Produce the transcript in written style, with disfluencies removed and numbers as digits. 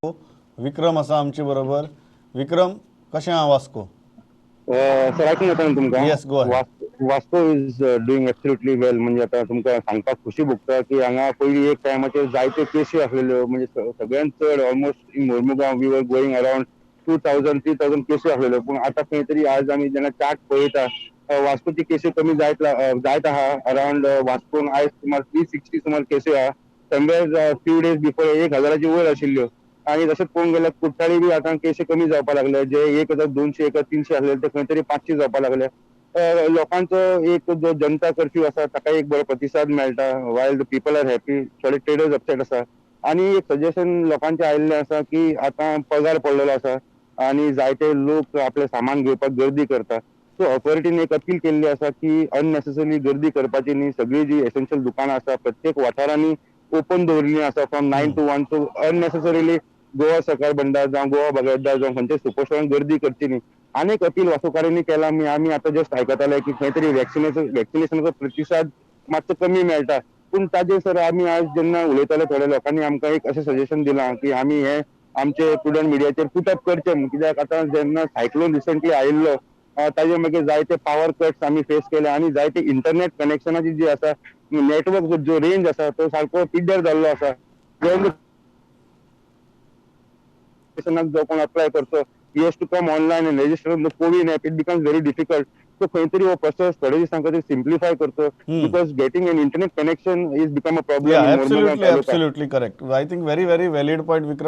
विक्रम असा आमचे बरोबर. विक्रम, कशें आहा वास्को? सर ऐकून येता तुमका? Yes, go ahead. Vasco is doing absolutely well. म्हणजे आता तुमका सांगपाक खुशी भोगता की हांगा पयलीं एक टायमाचेर जायत्यो केसी आसलेल्यो. म्हणजे सगळ्यात चड almost in Mormugao we were going around 2000-3000 केसी आसलेल्यो. पूण आतां खंय तरी आज आमी जेन्ना चार्ट पळयता वास्कोची केसी कमी जायत आहा. अराउंड वास्कोन आयज सुमार 360 सुमार केसी आहा. समवेर फ्यू डेज बिफोर 1000च्या वयर आशिल्ल्यो. आणि जशें पळोवंक गेल्यार कुट्टाळी बी आतां केसी कमी जावपाक लागले. जे 1200 1300 आसलेले ते खंय तरी 500 जावपाक लागले. लोकांचो एक जो जनता कर्फ्यू आसा ताका एक बरो प्रतिसाद मेळटा. While the people are happy. थोडे ट्रेडर्स अपसेट आसा. आणि एक सजेशन लोकांचें आयिल्लें आसा की आतां पगार पडलेलो आसा आणि जायते लोक आपले सामान घेवपाक गर्दी करता. सो ऑथॉरिटीन एक अपील केल्ली आसा की अननेसेसरी गर्दी करपाची न्ही. सगळीं जी एसेन्शियल दुकानां आसा प्रत्येक वाठारांनी ओपन दवरिल्लीं आसा from 9 to 1. So unnecessarily Goa सकाळ बंडार जावं गोवा बागायतदार जावं खंयच्या सुपरस्टोरांत गर्दी करची न्ही. अनेक अपील वास्कोकारांनी केला. आमी आतां जस्ट आयकताले की खंय तरी वॅक्सिनेशनाचो प्रतिसाद मातसो कमी मेळटा. पूण ताजेर सर आमी आज जेन्ना उलयताले थोड्या लोकांनी आमकां एक अशें सजेशन दिलां की आमी हे आमचे प्रुडंट मिडियाचेर पुट अप करचें म्हूण. कित्याक आतां जेन्ना सायक्लोन रिसंटली आयिल्लो ताजे मागीर जायते पावर कट्स आमी फेस केले आणि जायते इंटरनेट कनेक्शनाची जी आसा नेटवर्क जो रेंज आसा तो सारको पिड्ड्यार जाल्लो आसा. जो कोण अप्लाय करतो he has to come online and register on the COVID app. It becomes very difficult. So खंय तरी हो प्रोसेस थोडे दिसां खातीर सिम्प्लिफाय करतो. Because getting an internet connection is become a Yeah, problem in Mormugao absolutely, taluka. absolutely correct. I think very, very valid point, Vikram.